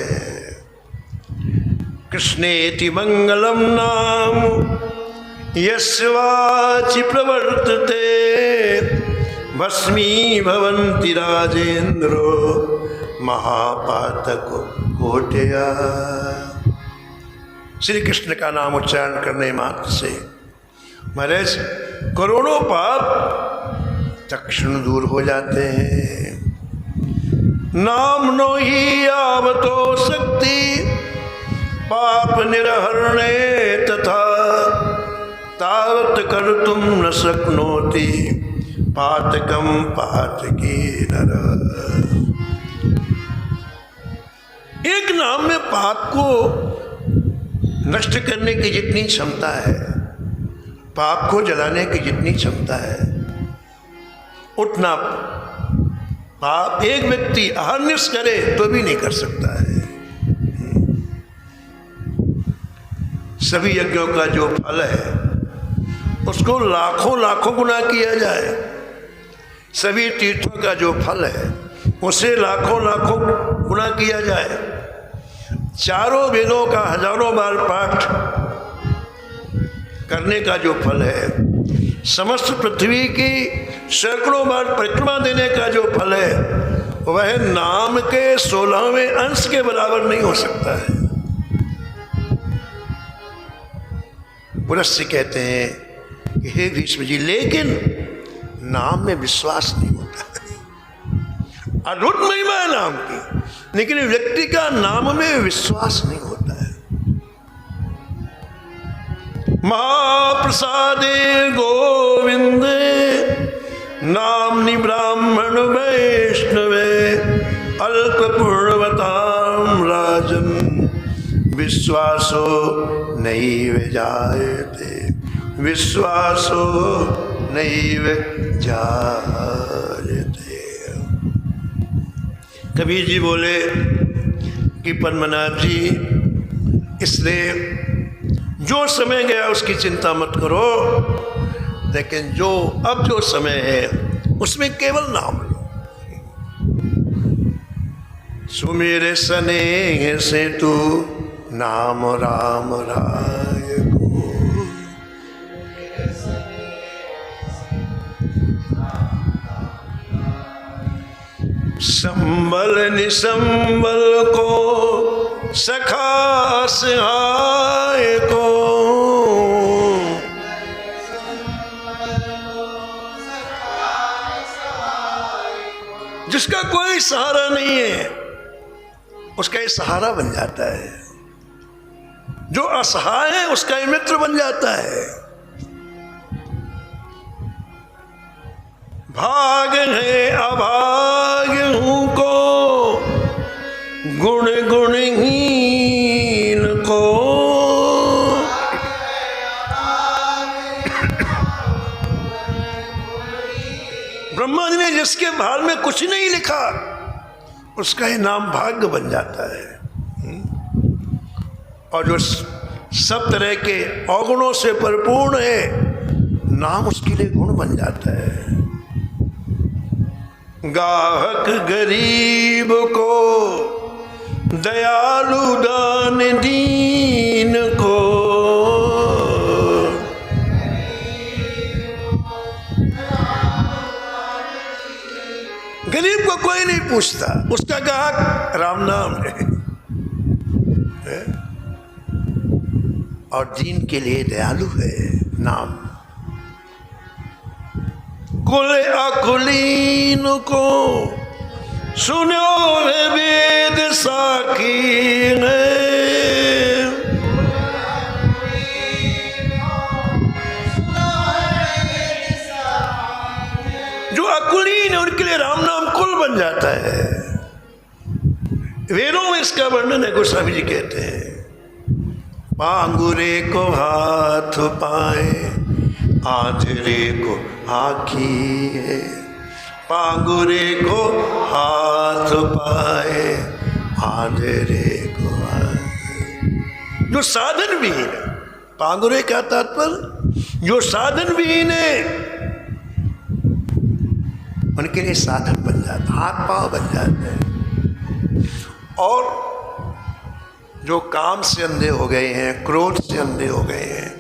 कृष्णेति मंगलम नाम यस्य वाचि प्रवर्तते भस्मी भवन्ति राजेन्द्रो महापातक कोटया। श्री कृष्ण का नाम उच्चारण करने मात्र से महाराज करोड़ों पाप तक्षण दूर हो जाते हैं। नाम नो ही आवतो शक्ति पाप निरहरणे तथा तावत कर्तुम न शक्नोति पातकम पातकी नर। एक नाम में पाप को नष्ट करने की जितनी क्षमता है, पाप को जलाने की जितनी क्षमता है, उतना पाप एक व्यक्ति अहर्निश करे तो भी नहीं कर सकता है। सभी यज्ञों का जो फल है उसको लाखों लाखों गुना किया जाए, सभी तीर्थों का जो फल है उसे लाखों लाखों गुना किया जाए, चारों वेदों का हजारों बार पाठ करने का जो फल है, समस्त पृथ्वी की सैकड़ों बार परिक्रमा देने का जो फल है, वह नाम के 16वें अंश के बराबर नहीं हो सकता है। पुलस्त्य कहते हैं कि हे भीष्म जी, लेकिन नाम में विश्वास नहीं होता है। अद्भुत महिमा है नाम की, लेकिन व्यक्ति का नाम में विश्वास नहीं होता है। महाप्रसादे गोविंदे नामनि ब्राह्मण वैष्णवे अल्प पूर्णवताम राजन विश्वासो नैव जायते, विश्वासो नैव जायते। कबीर जी बोले कि पद्मनाभ जी, इसलिए जो समय गया उसकी चिंता मत करो, लेकिन जो समय है उसमें केवल नाम लो। सुमेरे स्नेह से तू नाम राम राय को, संबल निसंबल को सखा सहाय को, जिसका कोई सहारा नहीं है उसका ये सहारा बन जाता है, जो असहाय है उसका ये मित्र बन जाता है। भाग है अभाग्य हूं को गुण गुणहीन को, ब्रह्मा जी ने जिसके भाल में कुछ नहीं लिखा उसका ही नाम भाग्य बन जाता है, और जो सब तरह के अवगुणों से परिपूर्ण है नाम उसके लिए गुण बन जाता है। गाहक गरीब को दयालु दान दीन को, गरीब को कोई नहीं पूछता, उसका गाहक राम नाम है, और दीन के लिए दयालु है नाम। कुल अकुलीन को सुनो है वेद साखी है, जो अकुलीन है उनके लिए राम नाम कुल बन जाता है। वेदों में इसका वर्णन है, गोस्वामी जी कहते हैं, पांगुरे को हाथ पाए आंधरे को आँखी है, पांगुरे को हाथ पाए आंधरे को आँखी। जो साधन विहीन है, पांगुरे का तात्पर्य जो साधन विहीन है उनके लिए साधन बन जाता, हाथ पांव बन जाते हैं। और जो काम से अंधे हो गए हैं, क्रोध से अंधे हो गए हैं,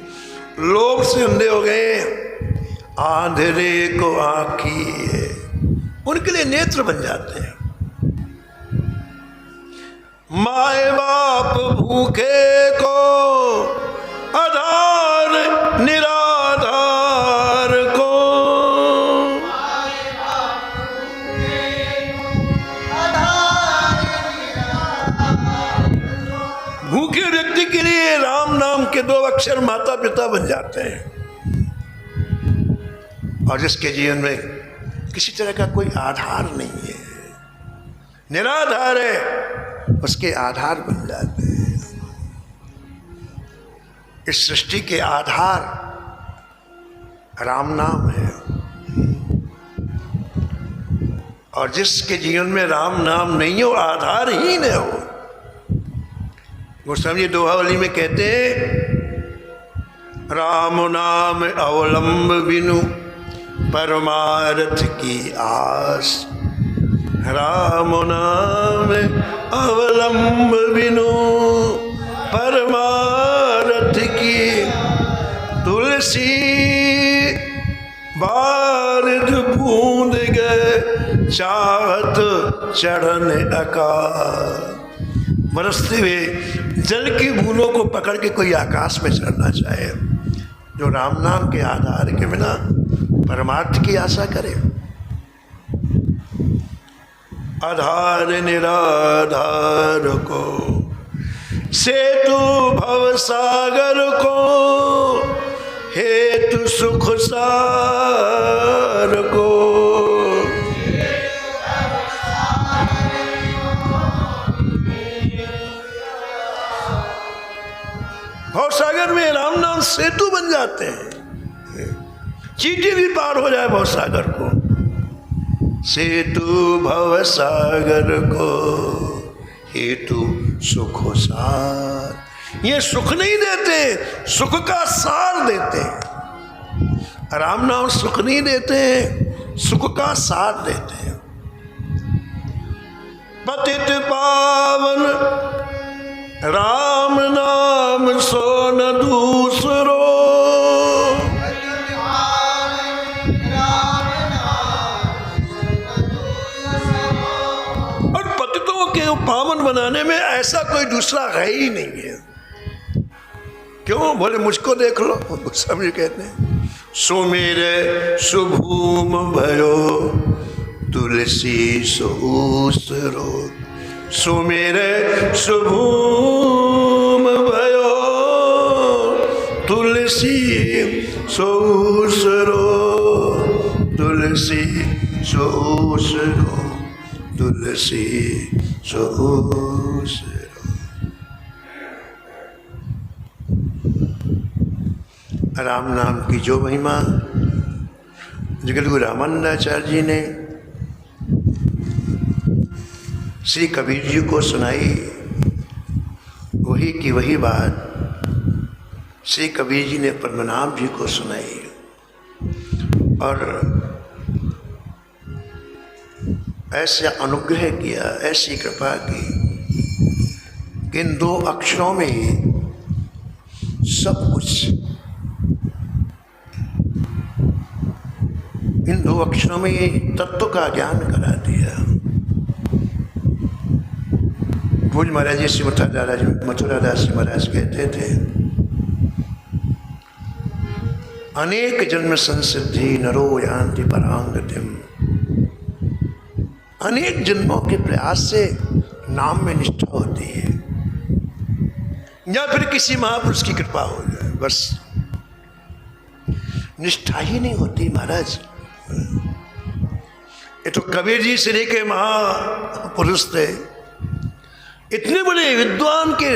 लोभ से अंधे हो गए हैं, आंधरे को आँखी है, उनके लिए नेत्र बन जाते हैं। माए बाप भूखे को आधार निराधार को, भूखे व्यक्ति के लिए राम नाम के 2 अक्षर माता पिता बन जाते हैं। और जिसके जीवन में किसी तरह का कोई आधार नहीं है, निराधार है, उसके आधार बन जाते हैं। इस सृष्टि के आधार राम नाम है, और जिसके जीवन में राम नाम नहीं हो, आधार ही न हो, गोस्वामी जी दोहावली में कहते हैं, राम नाम अवलंब बिनु परमार्थ की आस। राम नाम अवलंब बिनु परमार्थ की, तुलसी बारिश बूंद गए चाहत चढ़न आकाश। बरसते हुए जल की बूंदों को पकड़ के कोई आकाश में चढ़ना चाहे, जो राम नाम के आधार के बिना परमार्थ की आशा करे। आधार निराधार को सेतु भव सागर को, हेतु सुख सार को। भव सागर में राम नाम सेतु बन जाते हैं, चींटी भी पार हो जाए भव सागर को। सेतु भव सागर को, हेतु सुख सार। ये सुख नहीं देते, सुख का सार देते हैं। राम नाम सुख नहीं देते, सुख का सार देते हैं। पतित पावन राम नाम सो न दूसरो। और पतितों के पावन बनाने में ऐसा कोई दूसरा है ही नहीं है। क्यों? बोले मुझको देख लो, सब कहते हैं, सो मेरे सुभूम भयो तुलसी सोसरो। सो मेरे सुभूम भयो तुलसी सोसरो। तुलसी सोसरो, तुलसी सोसरो। राम नाम की जो महिमा जगद्गुरु रामानंदाचार्य जी ने श्री कबीर जी को सुनाई, वही की वही बात श्री कबीर जी ने पद्मनाभ जी को सुनाई। और ऐसा अनुग्रह किया, ऐसी कृपा की कि इन दो अक्षरों में ही सब कुछ, इन दो अक्षरों में ही तत्व का ज्ञान करा दिया। भोज महाराज जी, श्री मथुरादास जी महाराज कहते थे, अनेक जन्म संसिद्धि नरो यान्ति परांगतिम। अनेक जन्मों के प्रयास से नाम में निष्ठा होती है, या फिर किसी महापुरुष की कृपा हो जाए, बस निष्ठा ही नहीं होती महाराज। ये तो कबीर जी श्री के महापुरुष थे, इतने बड़े विद्वान के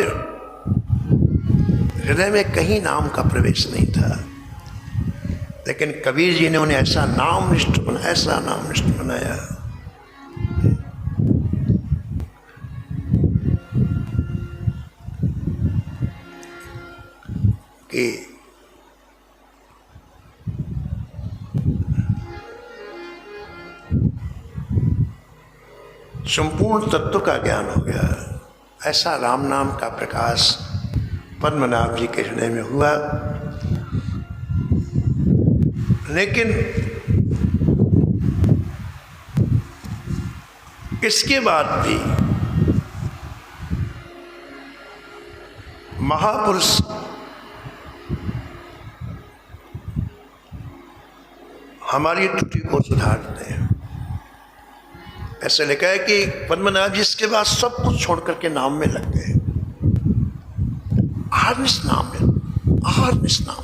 हृदय में कहीं नाम का प्रवेश नहीं था, लेकिन कबीर जी ने उन्हें ऐसा नामनिष्ठ बनाया, ऐसा नामनिष्ठ बनाया कि संपूर्ण तत्व का ज्ञान हो गया। ऐसा राम नाम का प्रकाश पद्मनाभ जी के हृदय में हुआ। लेकिन इसके बाद भी महापुरुष हमारी त्रुटि को सुधारते हैं। ऐसे लिखा है कि पद्मनाभ जी इसके बाद सब कुछ छोड़ करके नाम में लग गए, आर्निश नाम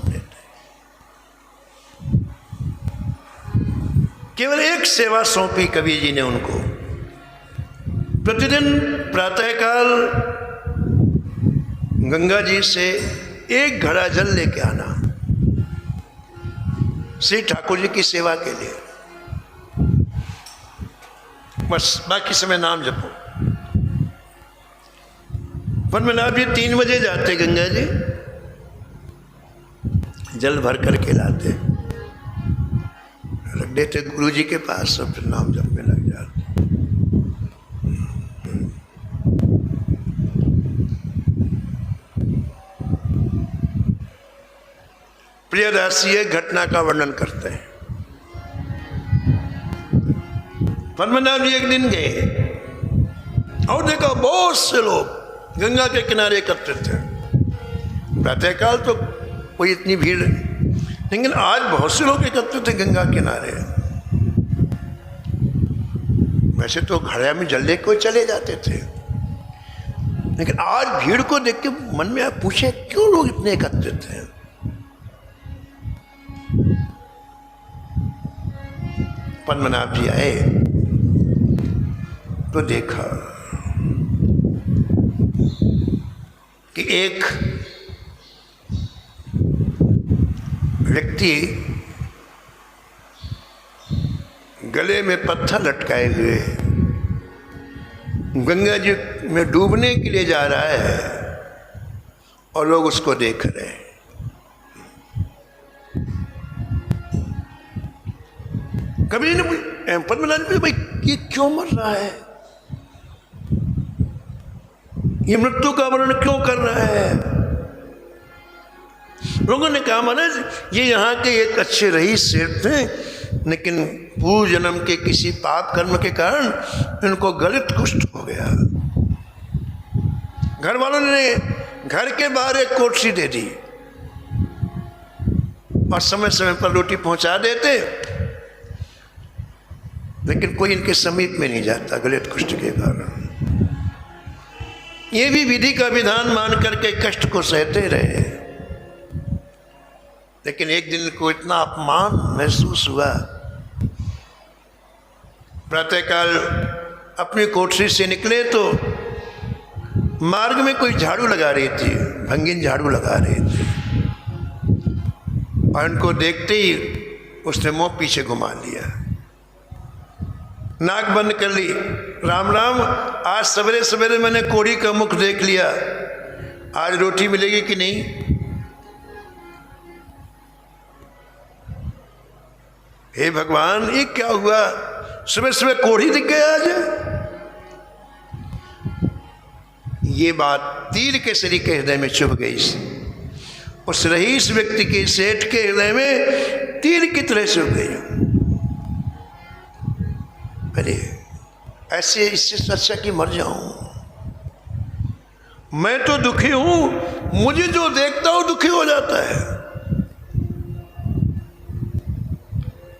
लेते। केवल एक सेवा सौंपी कबीर जी ने उनको, प्रतिदिन प्रातःकाल गंगा जी से एक घड़ा जल लेके आना श्री ठाकुर जी की सेवा के लिए, बस बाकी समय नाम जपो। पद्मनाभ जी 3 बजे जाते गंगा जी, जल भर करके लाते, रख देते गुरु जी के पास, और फिर नाम जपने लग जाते। प्रियदासी एक घटना का वर्णन करते हैं। पद्मनाभ जी एक दिन गए और देखा बहुत से लोग गंगा के किनारे एकत्रित थे। प्रातःकाल तो कोई इतनी भीड़, लेकिन आज बहुत से लोग एकत्रित थे गंगा किनारे। वैसे तो घड़े में जल लेके चले जाते थे, लेकिन आज भीड़ को देख के मन में पूछे क्यों लोग इतने एकत्रित हैं। पद्मनाभ जी आए तो देखा कि एक व्यक्ति गले में पत्थर लटकाए हुए गंगा जी में डूबने के लिए जा रहा है और लोग उसको देख रहे हैं। कभी नहीं पद्मनाभ जी भाई ये क्यों मर रहा है, ये मृत्यु का वर्ण क्यों कर रहा है। लोगों ने कहा महाराज ये यहाँ के एक अच्छे रईस सेठ थे, लेकिन पूर्व जन्म के किसी पाप कर्म के कारण इनको गलित कुष्ठ हो गया। घर वालों ने घर के बाहर एक कोठरी दे दी और समय समय पर रोटी पहुंचा देते, लेकिन कोई इनके समीप में नहीं जाता गलित कुष्ठ के कारण। ये भी विधि का विधान मान करके कष्ट को सहते रहे, लेकिन एक दिन को इतना अपमान महसूस हुआ। प्रातःकाल अपनी कोठरी से निकले तो मार्ग में कोई झाड़ू लगा रही थी, भंगिन झाड़ू लगा रही थी, और उनको देखते ही उसने मुंह पीछे घुमा लिया, नाक बंद कर ली। राम राम, आज सवेरे सवेरे मैंने कोढ़ी का मुख देख लिया, आज रोटी मिलेगी कि नहीं। हे भगवान ये क्या हुआ, सुबह सुबह कोढ़ी दिख गया आज। ये बात तीर के सरी के हृदय में चुभ गई। उस रईस व्यक्ति के सेठ के हृदय में तीर की तरह चुभ गई। अरे ऐसे इससे अच्छा कि मर जाऊं, मैं तो दुखी हूं, मुझे जो देखता हूं दुखी हो जाता है।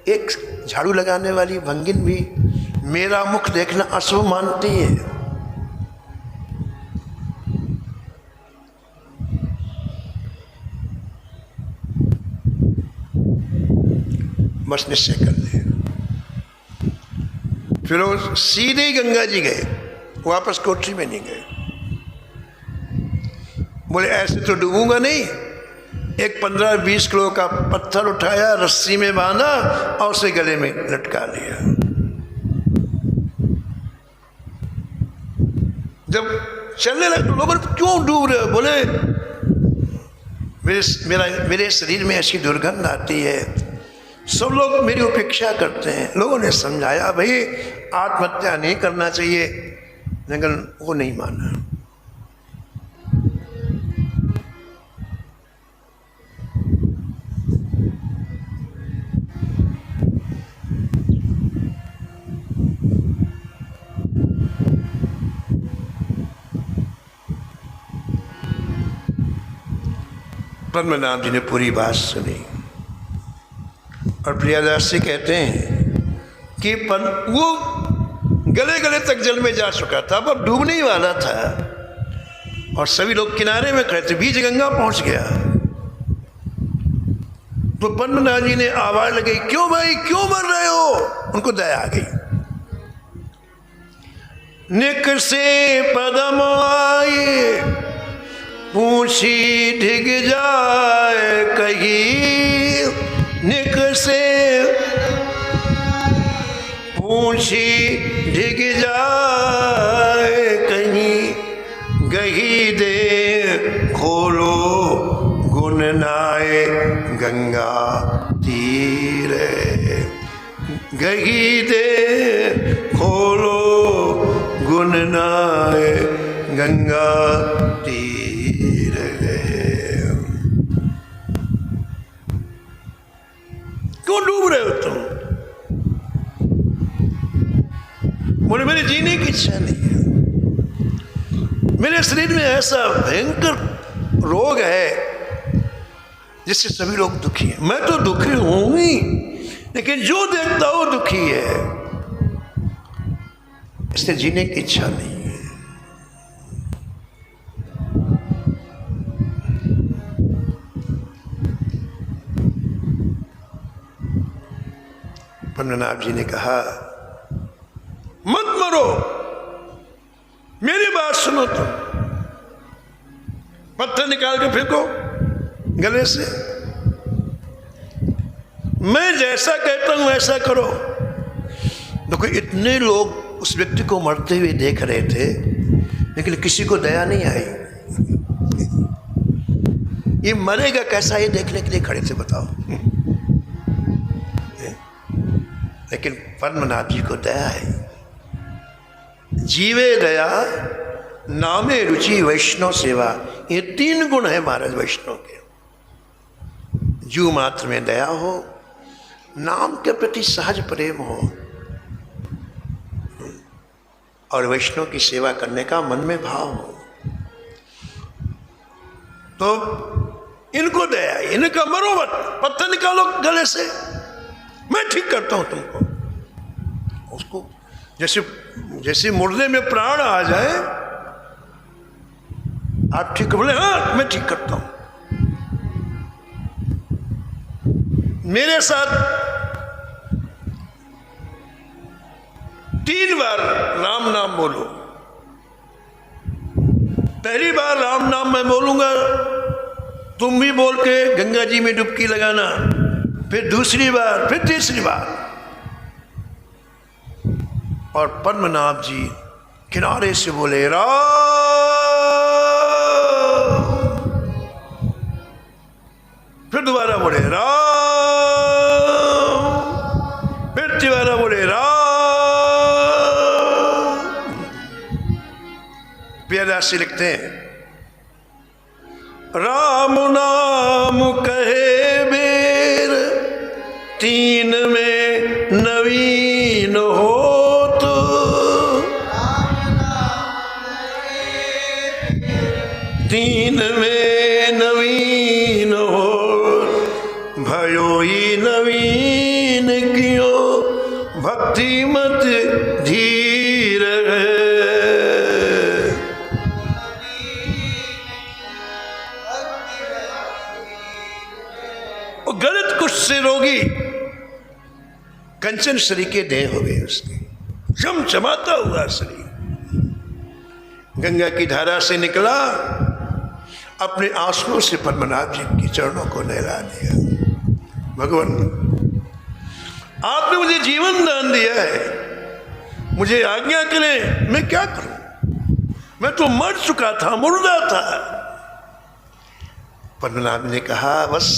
एक झाड़ू लगाने वाली भंगिन भी मेरा मुख देखना अशुभ मानती है। बस निश्चय कर ले। फिर वो सीधे ही गंगा जी गए, वापस कोठरी में नहीं गए। बोले ऐसे तो डूबूंगा नहीं। एक 15-20 किलो का पत्थर उठाया, रस्सी में बांधा और उसे गले में लटका लिया। जब चलने लगे तो लोगों ने क्यों डूब रहे हो, बोले मेरे शरीर में ऐसी दुर्गंध आती है, सब लोग मेरी उपेक्षा करते हैं। लोगों ने समझाया भाई आत्महत्या नहीं करना चाहिए, लेकिन वो नहीं माना। पद्मनाभ जी ने पूरी बात सुनी और प्रियादास से कहते हैं कि वो गले गले तक जल में जा चुका था, अब डूबने ही वाला था और सभी लोग किनारे में खड़े थे, बीच गंगा पहुंच गया। तो पद्मनाभ जी ने आवाज लगाई, क्यों भाई क्यों मर रहे हो। उनको दया आ गई। निक से पदम आए पूछी ढिग जाए कहीं निक से, पूछी ढिग जाए कहीं गही दे खोलो गुण नाए गंगा तीर, गही दे खोलो गुण नाए गंगा तीर। क्यों डूब रहे हो तुम? बोले मेरे जीने की इच्छा नहीं है, मेरे शरीर में ऐसा भयंकर रोग है जिससे सभी लोग दुखी हैं। मैं तो दुखी हूं ही, लेकिन जो देखता हो दुखी है, इससे जीने की इच्छा नहीं है। पद्मनाभ जी ने कहा मत मरो, मेरी बात सुनो तुम। पत्थर निकाल के फेंको गले से, मैं जैसा कहता हूं वैसा करो। देखो इतने लोग उस व्यक्ति को मरते हुए देख रहे थे, लेकिन किसी को दया नहीं आई। ये मरेगा कैसा, ये देखने के लिए खड़े थे, बताओ। लेकिन पद्मनाभ जी को दया है। जीवे दया, नामे रुचि, वैष्णव सेवा, ये 3 गुण है महाराज वैष्णव के। जीव मात्र में दया हो, नाम के प्रति सहज प्रेम हो, और वैष्णव की सेवा करने का मन में भाव हो। तो इनको दया, इनका मरो मत, पत्थर निकालो गले से, मैं ठीक करता हूं तुमको। उसको जैसे मुर्दे में प्राण आ जाए, आप ठीक, बोले हाँ मैं ठीक करता हूं। मेरे साथ 3 बार राम नाम बोलो। पहली बार राम नाम मैं बोलूंगा, तुम भी बोल के गंगा जी में डुबकी लगाना, फिर दूसरी बार, फिर तीसरी बार। और पद्मनाभ जी किनारे से बोले राम, फिर दोबारा बोले राम, फिर दोबारा बोले राम। प्यादास लिखते हैं राम नाम कहे बेर, 3 में नवीन हो तो, 3 में नवीन हो, भयो ही नवीन क्यों, भक्ति मत धीर है। गलत कुछ से रोगी कंचन शरीके देह हो गए, उसके चमचमाता हुआ शरीर गंगा की धारा से निकला, अपने आंसुओं से पद्मनाभ जी के चरणों को नहला दिया। भगवान आपने मुझे जीवन दान दिया है, मुझे आज्ञा करें, मैं क्या करूं, मैं तो मर चुका था, मुर्दा था। पद्मनाभ ने कहा बस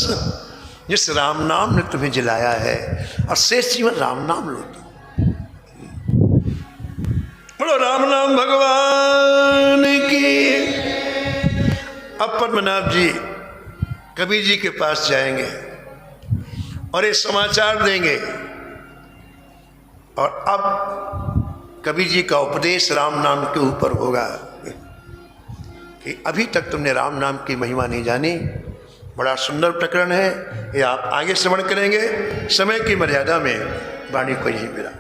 जिस राम नाम ने तुम्हें जिलाया है, और शेष जीवन राम नाम लो। बोलो राम नाम भगवान की। अब पद्मनाभ जी कबीर जी के पास जाएंगे और ये समाचार देंगे, और अब कबीर जी का उपदेश राम नाम के ऊपर होगा कि अभी तक तुमने राम नाम की महिमा नहीं जानी। बड़ा सुंदर प्रकरण है ये, आप आगे श्रवण करेंगे। समय की मर्यादा में वाणी को यही मिला।